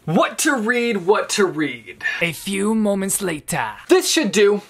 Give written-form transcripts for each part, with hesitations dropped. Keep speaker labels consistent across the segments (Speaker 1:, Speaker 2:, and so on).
Speaker 1: What to read, what to read.
Speaker 2: A few moments later.
Speaker 1: This should do.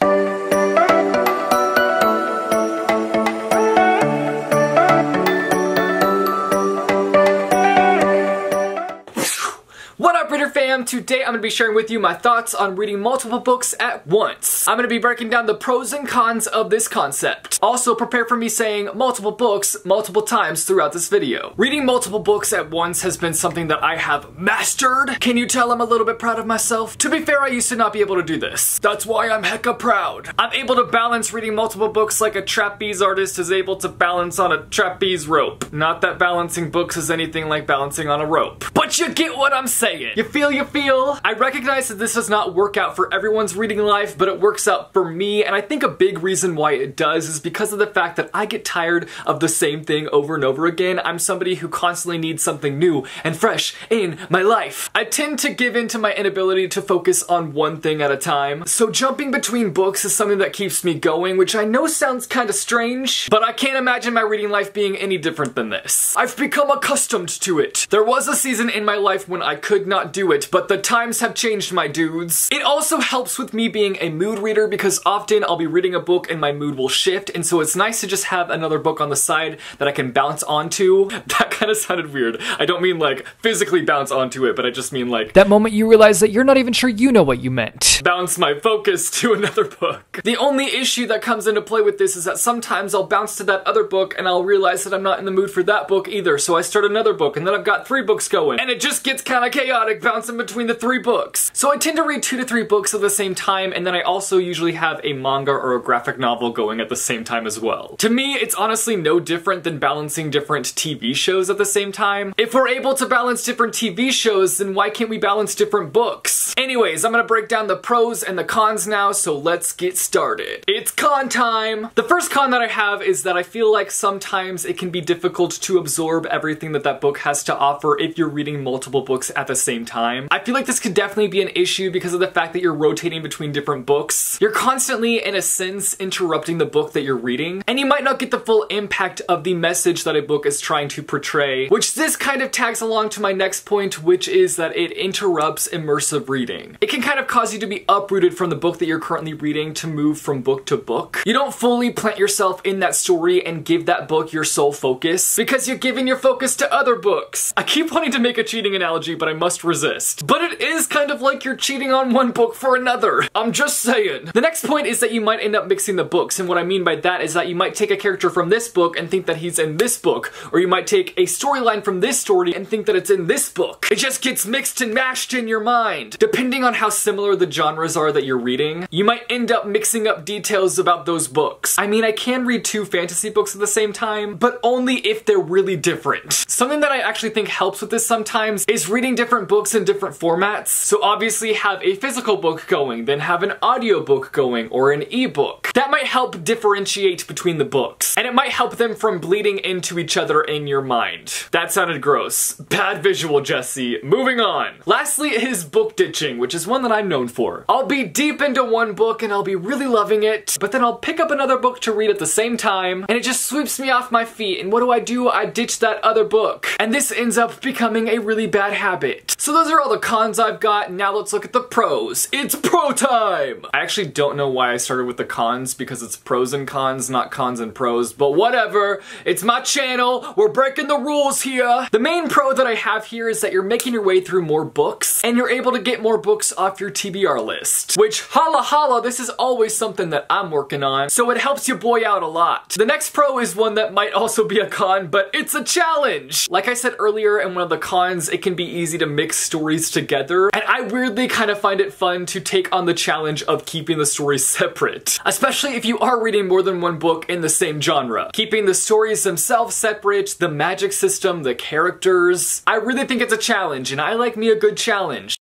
Speaker 1: What up, reader fam? Today I'm going to be sharing with you my thoughts on reading multiple books at once. I'm going to be breaking down the pros and cons of this concept. Also, prepare for me saying multiple books multiple times throughout this video. Reading multiple books at once has been something that I have mastered. Can you tell I'm a little bit proud of myself? To be fair, I used to not be able to do this. That's why I'm hecka proud. I'm able to balance reading multiple books like a trapeze artist is able to balance on a trapeze rope. Not that balancing books is anything like balancing on a rope. But you get what I'm saying. You feel? I recognize that this does not work out for everyone's reading life, but it works out for me, and I think a big reason why it does is because of the fact that I get tired of the same thing over and over again. I'm somebody who constantly needs something new and fresh in my life. I tend to give in to my inability to focus on one thing at a time, so jumping between books is something that keeps me going, which I know sounds kind of strange, but I can't imagine my reading life being any different than this. I've become accustomed to it. There was a season in my life when I could not do it, but the times have changed, my dudes. It also helps with me being a mood reader because often I'll be reading a book and my mood will shift, and so it's nice to just have another book on the side that I can bounce onto. That kind of sounded weird. I don't mean like physically bounce onto it, but I just mean like
Speaker 2: that moment you realize that you're not even sure you know what you meant.
Speaker 1: Bounce my focus to another book. The only issue that comes into play with this is that sometimes I'll bounce to that other book and I'll realize that I'm not in the mood for that book either, so I start another book and then I've got 3 books going, and it just gets kind of chaotic bouncing between the 3 books. So I tend to read 2 to 3 books at the same time, and then I also usually have a manga or a graphic novel going at the same time as well. To me, it's honestly no different than balancing different TV shows at the same time. If we're able to balance different TV shows, then why can't we balance different books? Anyways, I'm gonna break down the pros and the cons now, so let's get started. It's con time! The first con that I have is that I feel like sometimes it can be difficult to absorb everything that that book has to offer if you're reading multiple books at the same time. I feel like this could definitely be an issue because of the fact that you're rotating between different books. You're constantly, in a sense, interrupting the book that you're reading, and you might not get the full impact of the message that a book is trying to portray, which this kind of tags along to my next point, which is that it interrupts immersive reading. It can kind of cause you to be uprooted from the book that you're currently reading to move from book to book. You don't fully plant yourself in that story and give that book your sole focus because you're giving your focus to other books. I keep wanting to make a cheating analogy, but I must resist. But it is kind of like you're cheating on one book for another. I'm just saying. The next point is that you might end up mixing the books, and what I mean by that is that you might take a character from this book and think that he's in this book, or you might take a storyline from this story and think that it's in this book. It just gets mixed and mashed in your mind. Depending on how similar the genres are that you're reading, you might end up mixing up details about those books. I mean, I can read 2 fantasy books at the same time, but only if they're really different. Something that I actually think helps with this sometimes is reading different books in different formats. So obviously have a physical book going, then have an audiobook going, or an ebook. That might help differentiate between the books, and it might help them from bleeding into each other in your mind. That sounded gross. Bad visual, Jesse. Moving on. Lastly is book ditching, which is one that I'm known for. I'll be deep into one book and I'll be really loving it, but then I'll pick up another book to read at the same time, and it just sweeps me off my feet, and what do? I ditch that other book. And this ends up becoming a really bad habit. So those are all the cons I've got. Now let's look at the pros. It's pro time! I actually don't know why I started with the cons, because it's pros and cons, not cons and pros, but whatever. It's my channel. We're breaking the rules here. The main pro that I have here is that you're making your way through more books, and you're able to get more books off your TBR list. Which, holla holla, this is always something that I'm working on, so it helps your boy out a lot. The next pro is one that might also be a con, but it's a challenge! Like I said earlier in one of the cons, it can be easy to mix stories together, and I weirdly kind of find it fun to take on the challenge of keeping the stories separate. Especially if you are reading more than one book in the same genre. Keeping the stories themselves separate, the magic system, the characters. I really think it's a challenge, and I like me a good challenge.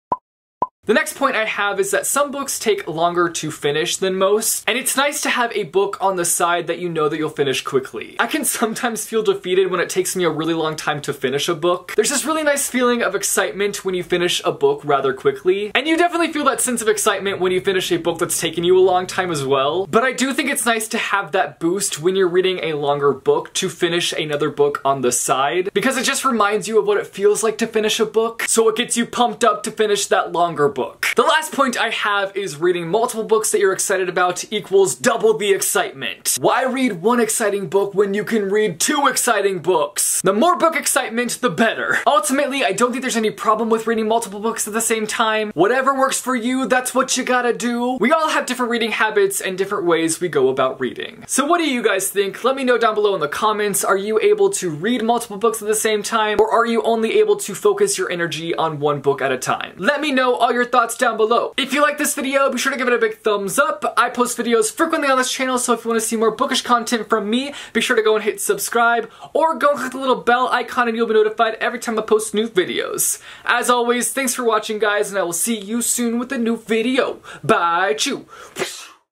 Speaker 1: The next point I have is that some books take longer to finish than most, and it's nice to have a book on the side that you know that you'll finish quickly. I can sometimes feel defeated when it takes me a really long time to finish a book. There's this really nice feeling of excitement when you finish a book rather quickly, and you definitely feel that sense of excitement when you finish a book that's taken you a long time as well. But I do think it's nice to have that boost when you're reading a longer book to finish another book on the side, because it just reminds you of what it feels like to finish a book, so it gets you pumped up to finish that longer book. The last point I have is reading multiple books that you're excited about equals double the excitement. Why read one exciting book when you can read 2 exciting books? The more book excitement, the better. Ultimately, I don't think there's any problem with reading multiple books at the same time. Whatever works for you, that's what you gotta do. We all have different reading habits and different ways we go about reading. So what do you guys think? Let me know down below in the comments. Are you able to read multiple books at the same time, or are you only able to focus your energy on one book at a time? Let me know all your thoughts down below. If you like this video, be sure to give it a big thumbs up. I post videos frequently on this channel, so if you want to see more bookish content from me, be sure to go and hit subscribe, or go and click the little bell icon and you'll be notified every time I post new videos. As always, thanks for watching guys, and I will see you soon with a new video. Bye, chew!